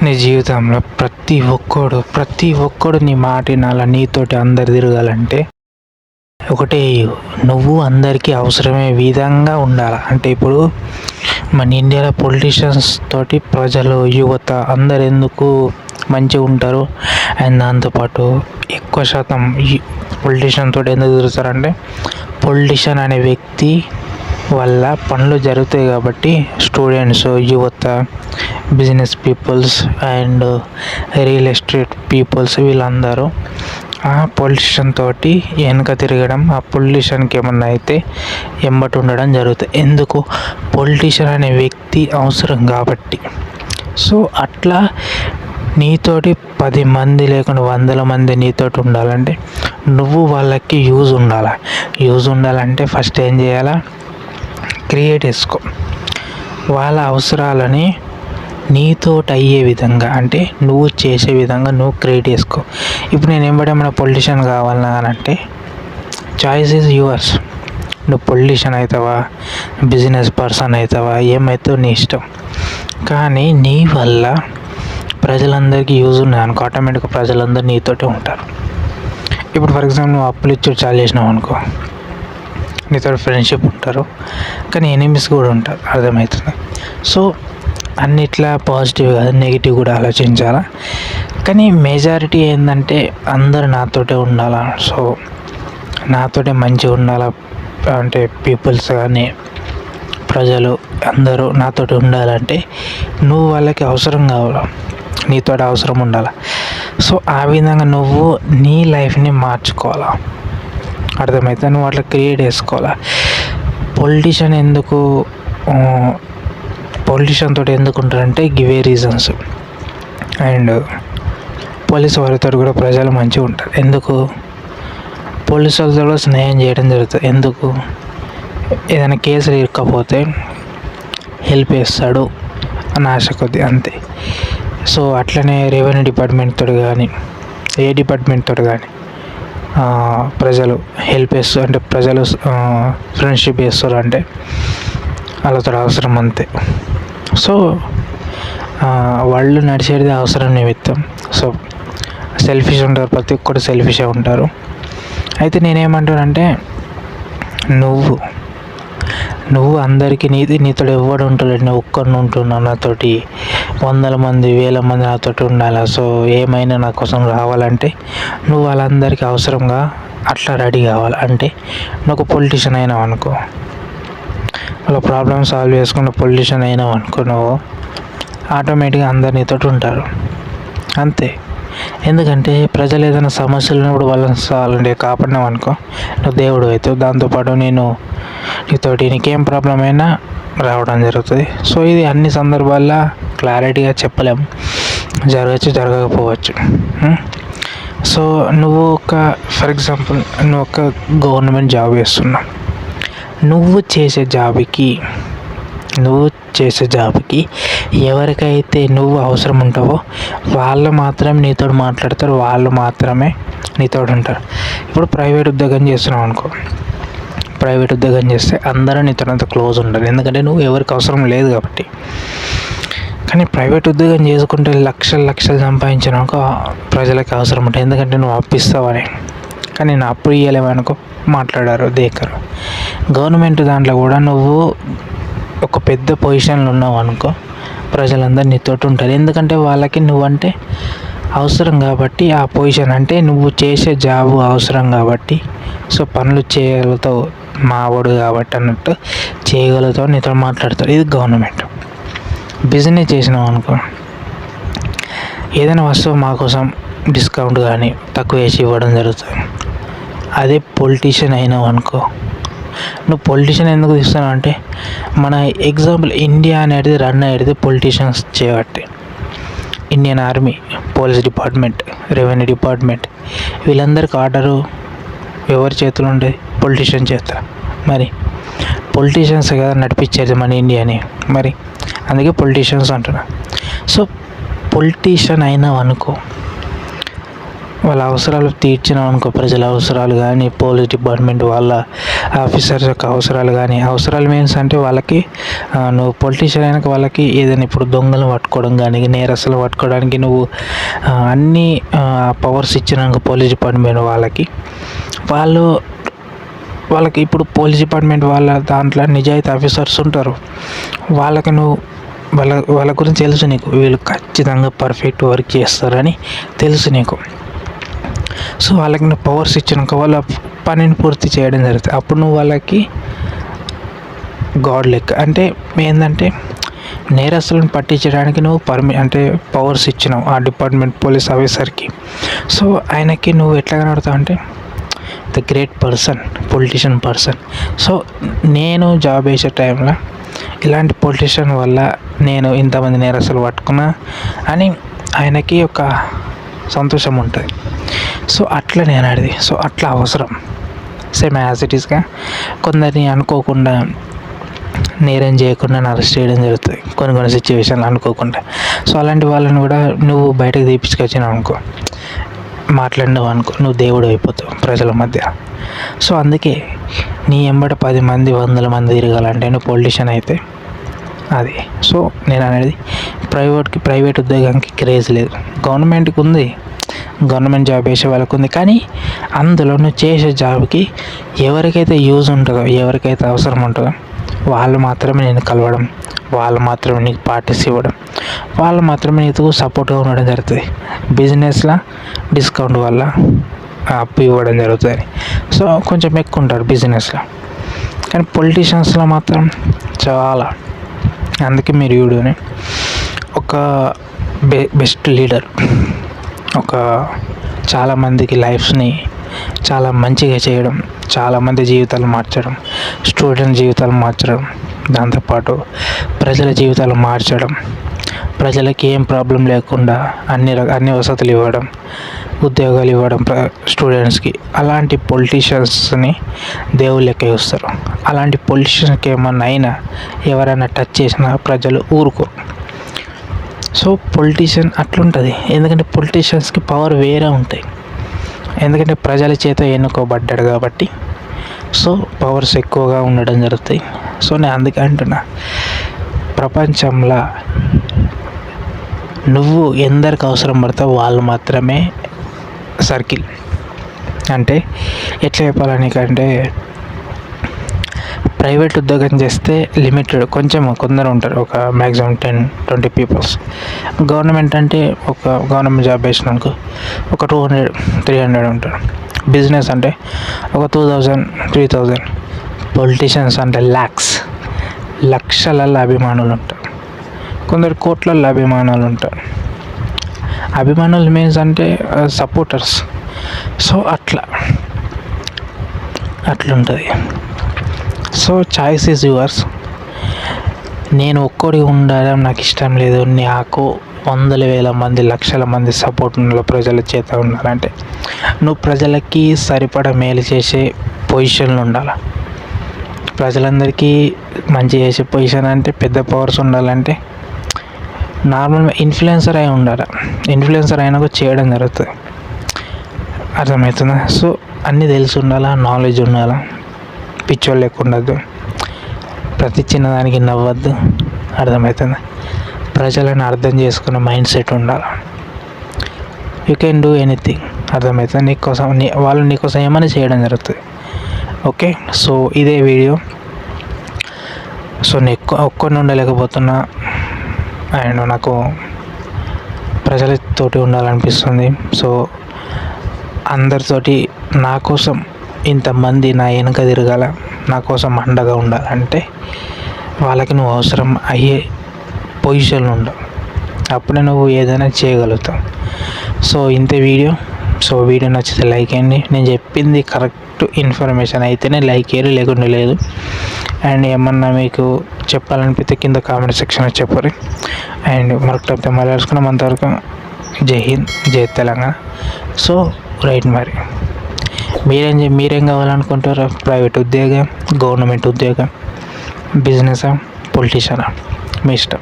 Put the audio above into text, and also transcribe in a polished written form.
నీ జీవితంలో ప్రతి ఒక్కడు నీ మాట వినాలా, నీతోటి అందరు తిరగాలంటే ఒకటే, నువ్వు అందరికీ అవసరమే విధంగా ఉండాలి. అంటే ఇప్పుడు మన ఇండియాలో పొలిటీషియన్స్ తోటి ప్రజలు, యువత అందరు ఎందుకు మంచిగా ఉంటారు, అండ్ దాంతోపాటు ఎక్కువ శాతం పొలిటీషియన్ తోటి ఎందుకు తిరుగుతారంటే, పొలిటీషియన్ అనే వ్యక్తి వల్ల పనులు జరుగుతాయి కాబట్టి స్టూడెంట్స్, యువత, business peoples and real estate peoples వీళ్ళందరూ ఆ పొలిటీషియన్ తోటి వెనక తిరగడం, ఆ పొలిటీషియన్కి ఏమన్నా అయితే ఎంబటి ఉండడం జరుగుతుంది. ఎందుకు? పొలిటీషియన్ అనే వ్యక్తి అవసరం కాబట్టి. సో అట్లా నీతోటి 10 మంది లేకుండా 100 మంది నీతోటి ఉండాలంటే నువ్వు వాళ్ళకి యూజ్ ఉండాలంటే ఫస్ట్ ఏం చేయాలా? క్రియేట్ చేసుకో. వాళ్ళ అవసరాలని నీతోటి అయ్యే విధంగా, అంటే నువ్వు చేసే విధంగా నువ్వు క్రియేట్ చేసుకో. ఇప్పుడు నేను ఏమైనా పొలిటీషియన్ కావాలన్నా అని అంటే చాయిస్ ఈజ్ యువర్స్. నువ్వు పొలిటీషియన్ అవుతావా, బిజినెస్ పర్సన్ అవుతావా, ఏమవుతావు నీ ఇష్టం. కానీ నీ వల్ల ప్రజలందరికీ యూజ్ ఉన్నాయి అనుకో, ఆటోమేటిక్గా ప్రజలందరూ నీతోటే ఉంటారు. ఇప్పుడు ఫర్ ఎగ్జాంపుల్ నువ్వు అప్పులు ఇచ్చి చాలు చేసినావు అనుకో, నీతో ఫ్రెండ్షిప్ ఉంటారు, కానీ ఎనిమీస్ కూడా ఉంటారు. అర్థమవుతుంది? సో అన్నిట్లా పాజిటివ్ కాదు, నెగిటివ్ కూడా ఆలోచించాలా. కానీ మెజారిటీ ఏంటంటే అందరు నాతోటే ఉండాలా, సో నాతోటే మంచిగా ఉండాలా. అంటే పీపుల్స్ కానీ ప్రజలు అందరూ నాతోటి ఉండాలంటే నువ్వు వాళ్ళకి అవసరం కావాలా, నీతో అవసరం ఉండాలి. సో ఆ విధంగా నువ్వు నీ లైఫ్ని మార్చుకోవాలా. అర్థమైతే నువ్వు అట్లా క్రియేట్ చేసుకోవాలా. పొలిటీషియన్ తోటి ఎందుకు ఉంటారంటే గివే రీజన్స్. అండ్ పోలీసు వారితో కూడా ప్రజలు మంచిగా ఉంటారు. ఎందుకు? పోలీసు వాళ్ళతో కూడా స్నేహం చేయడం జరుగుతుంది. ఎందుకు? ఏదైనా కేసులు ఇరక్కపోతే హెల్ప్ చేస్తాడు అని ఆశ కొద్ది, అంతే. సో అట్లనే రెవెన్యూ డిపార్ట్మెంట్ తోటి కానీ ఏ డిపార్ట్మెంట్ తోటి కానీ ప్రజలు హెల్ప్ చేస్తారు, అంటే ప్రజలు ఫ్రెండ్షిప్ చేస్తారు అంటే వాళ్ళతో అవసరం, అంతే. సో వాళ్ళు నడిచేది అవసరం నిమిత్తం. సో సెల్ఫిష్ ఉంటారు, ప్రతి ఒక్కరు సెల్ఫిష్గా ఉంటారు. అయితే నేనేమంటానంటే నువ్వు అందరికీ నీతో ఎవడు ఉంటాడు, నేను ఒక్కడిని ఉంటున్నాను, నాతోటి 100 మంది 1000 మంది నాతోటి ఉండాలి. సో ఏమైనా నా కోసం రావాలంటే నువ్వు వాళ్ళందరికీ అవసరంగా అట్లా రెడీ కావాలి. అంటే నువ్వు ఒక పొలిటీషియన్ అయినావు అనుకో, వాళ్ళ ప్రాబ్లమ్ సాల్వ్ చేసుకున్న పొలిటీషియన్ అయినావు అనుకో, నువ్వు ఆటోమేటిక్గా అందరు నీతోటి ఉంటారు, అంతే. ఎందుకంటే ప్రజలు ఏదైనా సమస్యలు ఉన్నప్పుడు వాళ్ళని సాల్వ్ కాపాడినావు అనుకో, నువ్వు దేవుడు అవుతావు. దాంతోపాటు నీకేం ప్రాబ్లం అయినా రావడం జరుగుతుంది. సో ఇది అన్ని సందర్భాల్లో క్లారిటీగా చెప్పలేము, జరగచ్చు జరగకపోవచ్చు. సో నువ్వు ఫర్ ఎగ్జాంపుల్ నువ్వు ఒక గవర్నమెంట్ జాబ్ చేస్తున్నావు. నువ్వు చేసే జాబ్కి ఎవరికైతే నువ్వు అవసరం ఉంటావో వాళ్ళు మాత్రమే నీతో మాట్లాడతారు, వాళ్ళు మాత్రమే నీతో ఉంటారు. ఇప్పుడు ప్రైవేట్ ఉద్యోగం చేస్తున్నావు అనుకో, ప్రైవేట్ ఉద్యోగం చేస్తే అందరూ నీతో అంత క్లోజ్ ఉండరు, ఎందుకంటే నువ్వు ఎవరికి అవసరం లేదు కాబట్టి. కానీ ప్రైవేట్ ఉద్యోగం చేసుకుంటే లక్షలు సంపాదించినాక ప్రజలకు అవసరం ఉంటుంది, ఎందుకంటే నువ్వు అప్పిస్తావని. కానీ నేను అప్పు ఇవ్వలేమనుకో, మాట్లాడారు దేకరు. గవర్నమెంట్ దాంట్లో కూడా నువ్వు ఒక పెద్ద పొజిషన్లో ఉన్నావు అనుకో, ప్రజలందరూ నీతోటి ఉంటారు, ఎందుకంటే వాళ్ళకి నువ్వంటే అవసరం కాబట్టి. ఆ పొజిషన్ అంటే నువ్వు చేసే జాబు అవసరం కాబట్టి. సో పనులు చేయగలుగుతావు, మావాడు కాబట్టి అన్నట్టు చేయగలుగుతావు, నీతో మాట్లాడతారు. ఇది గవర్నమెంట్. బిజినెస్ చేసినావు అనుకో, ఏదైనా వస్తువు మా కోసం డిస్కౌంట్ కానీ తక్కువ వేసి ఇవ్వడం జరుగుతుంది. అదే పొలిటీషియన్ అయినావు అనుకో, నువ్వు పొలిటీషియన్ ఎందుకు తీస్తున్నావు అంటే మన ఎగ్జాంపుల్ ఇండియా అనేది రన్ అయ్యేది పొలిటీషియన్స్ చేయబట్టి. Indian army, police department, revenue department వీళ్ళందరికీ ఆర్డరు ఎవరి చేతులు ఉండేది? పొలిటీషియన్ చేత. మరి పొలిటీషియన్స్ కదా నడిపించేది మన ఇండియాని, మరి అందుకే పొలిటీషియన్స్ అంటున్నా. సో పొలిటీషియన్ అయినావు అనుకో, వాళ్ళ అవసరాలు తీర్చినాం అనుకో, ప్రజల అవసరాలు కానీ, పోలీస్ డిపార్ట్మెంట్ వాళ్ళ ఆఫీసర్స్ యొక్క అవసరాలు కానీ, అవసరాలు మీన్స్ అంటే వాళ్ళకి నువ్వు పొలిటీషియన్ అయినాక వాళ్ళకి ఏదైనా ఇప్పుడు దొంగలు పట్టుకోవడం కానీ, నేరస్తులు పట్టుకోవడానికి నువ్వు అన్ని పవర్స్ ఇచ్చినాక పోలీస్ డిపార్ట్మెంట్ వాళ్ళకి ఇప్పుడు పోలీస్ డిపార్ట్మెంట్ వాళ్ళ దాంట్లో నిజాయితీ ఆఫీసర్స్ ఉంటారు. వాళ్ళకి నువ్వు వాళ్ళ గురించి తెలుసు నీకు, వీళ్ళు ఖచ్చితంగా పర్ఫెక్ట్ వర్క్ చేస్తారని తెలుసు నీకు. సో వాళ్ళకి నువ్వు పవర్స్ ఇచ్చినాక వాళ్ళ పనిని పూర్తి చేయడం జరుగుతుంది. అప్పుడు నువ్వు వాళ్ళకి గాడ్ లెక్క. అంటే ఏంటంటే నేరస్తులను పట్టించడానికి నువ్వు అంటే పవర్స్ ఇచ్చినావు ఆ డిపార్ట్మెంట్ పోలీస్ ఆఫీసర్కి. సో ఆయనకి నువ్వు ఎట్లా కనబడతావు అంటే the great person, politician person. So నేను జాబ్ వేసే టైంలో ఇలాంటి పొలిటీషియన్ వల్ల నేను ఇంతమంది నేరస్తులు పట్టుకున్నా అని ఆయనకి ఒక సంతోషం ఉంటుంది. సో అట్లా నేను అడిది. సో అట్లా అవసరం. సేమ్ యాజ్ ఇట్ ఈస్గా కొందరిని అనుకోకుండా నేరం చేయకుండా అరెస్ట్ చేయడం జరుగుతుంది కొన్ని సిచ్యువేషన్లు అనుకోకుండా. సో అలాంటి వాళ్ళని కూడా నువ్వు బయటకు తీపించుకొచ్చినావు అనుకో, మాట్లాడినావు అనుకో, నువ్వు దేవుడు అయిపోతావు ప్రజల మధ్య. సో అందుకే నీ ఎంబట 10 మంది 100 మంది తిరగాలంటే నువ్వు పొలిటీషియన్ అయితే అది. సో నేను అనేది ప్రైవేట్ ఉద్యోగానికి క్రేజ్ లేదు, గవర్నమెంట్కి ఉంది, గవర్నమెంట్ జాబ్ వేసే వాళ్ళకు ఉంది. కానీ అందులో నువ్వు చేసే జాబ్కి ఎవరికైతే యూజ్ ఉంటుందో, ఎవరికైతే అవసరం ఉంటుందో వాళ్ళు మాత్రమే నేను కలవడం, వాళ్ళు మాత్రమే నీకు పార్టీస్ ఇవ్వడం, వాళ్ళు మాత్రమే నీకు సపోర్ట్గా ఉండడం జరుగుతుంది. బిజినెస్లో డిస్కౌంట్ వల్ల అప్పు ఇవ్వడం జరుగుతుంది. సో కొంచెం ఎక్కువ ఉంటారు బిజినెస్లో. కానీ పొలిటీషియన్స్లో మాత్రం చాలా. అందుకే మీరు వీడియోని ఒక బెస్ట్ లీడర్, ఒక చాలామందికి లైఫ్స్ని చాలా మంచిగా చేయడం, చాలామంది జీవితాలు మార్చడం, స్టూడెంట్ జీవితాలు మార్చడం, దాంతోపాటు ప్రజల జీవితాలు మార్చడం, ప్రజలకి ఏం ప్రాబ్లం లేకుండా అన్ని వసతులు ఇవ్వడం, ఉద్యోగాలు ఇవ్వడం స్టూడెంట్స్కి. అలాంటి పొలిటీషియన్స్ని దేవుళ్ళు లెక్క చూస్తారు. అలాంటి పొలిటీషియన్స్కి ఏమన్నా అయినా, ఎవరైనా టచ్ చేసినా ప్రజలు ఊరుకోరు. సో పొలిటీషియన్ అట్లుంటుంది. ఎందుకంటే పొలిటీషియన్స్కి పవర్ వేరే ఉంటాయి, ఎందుకంటే ప్రజల చేత ఎన్నుకోబడ్డాడు కాబట్టి. సో పవర్స్ ఎక్కువగా ఉండడం జరుగుతాయి. సో నేను అందుకే అంటున్నా, ప్రపంచంలో నువ్వు ఎందరికి అవసరం పడతావు వాళ్ళు మాత్రమే సర్కిల్. అంటే ఎట్లా చెప్పాలని కంటే, ప్రైవేట్ ఉద్యోగం చేస్తే లిమిటెడ్ కొందరు ఉంటారు, ఒక మ్యాక్సిమం 10-20 పీపుల్స్. గవర్నమెంట్ అంటే ఒక గవర్నమెంట్ జాబ్ వేసినాక ఒక 200-300 ఉంటారు. బిజినెస్ అంటే ఒక 2000-3000. పొలిటీషియన్స్ అంటే లక్షలలో అభిమానులు ఉంటారు, కొందరు కోట్లలో అభిమానులు ఉంటారు. అభిమానులు మీన్స్ అంటే సపోర్టర్స్. సో అట్లుంటుంది. So choice is yours. నేను ఒక్కడి ఉండడం నాకు ఇష్టం లేదు, నాకు 100,000 మంది 1,00,000 మంది సపోర్ట్ ఉన్న ప్రజల చేత ఉండాలంటే నువ్వు ప్రజలకి సరిపడా మేలు చేసే పొజిషన్లో ఉండాలి. ప్రజలందరికీ మంచి చేసే పొజిషన్ అంటే పెద్ద పవర్స్ ఉండాలంటే నార్మల్గా ఇన్ఫ్లుయెన్సర్ అయి ఉండాలి. ఇన్ఫ్లుయెన్సర్ అయినాక చేయడం జరుగుతుంది, అర్థమవుతుందా? సో అన్నీ తెలిసి ఉండాలా, నాలెడ్జ్ ఉండాలా, పిచ్చోళ్ళు లెక్క ఉండద్దు, ప్రతి చిన్నదానికి నవ్వద్దు, అర్థమవుతుందా? ప్రజలను అర్థం చేసుకునే మైండ్ సెట్ ఉండాలి. యూ కెన్ డూ ఎనీథింగ్, అర్థమవుతుంది? వాళ్ళు నీకోసం ఏమైనా చేయడం జరుగుతుంది. ఓకే, సో ఇదే వీడియో. సో నేను ఒక్కడిని ఉండలేకపోతున్నా, అండ్ నాకు ప్రజలతోటి ఉండాలనిపిస్తుంది. సో అందరితోటి నా కోసం ఇంతమంది నా వెనుక తిరగాల, నా కోసం అండగా ఉండాలంటే వాళ్ళకి నువ్వు అవసరం అయ్యే పొజిషన్లో ఉండవు, అప్పుడే నువ్వు ఏదైనా చేయగలుగుతావు. సో ఇంతే వీడియో. సో వీడియో నచ్చితే లైక్ చేయండి. నేను చెప్పింది కరెక్ట్ ఇన్ఫర్మేషన్ అయితేనే లైక్ చేయరు, లేకుండా లేదు. అండ్ ఏమన్నా మీకు చెప్పాలనిపిస్తే కింద కామెంట్ సెక్షన్లో చెప్పరు. అండ్ మరొక టాపిక్తో మళ్ళీ కలుసుకున్నాం. అంతవరకు జై హింద్, జై తెలంగాణ. సో రైట్, మరి మీరేం కావాలనుకుంటారు? ప్రైవేట్ ఉద్యోగం, గవర్నమెంట్ ఉద్యోగం, బిజినెసా, పొలిటీషియనా, మీ ఇష్టం.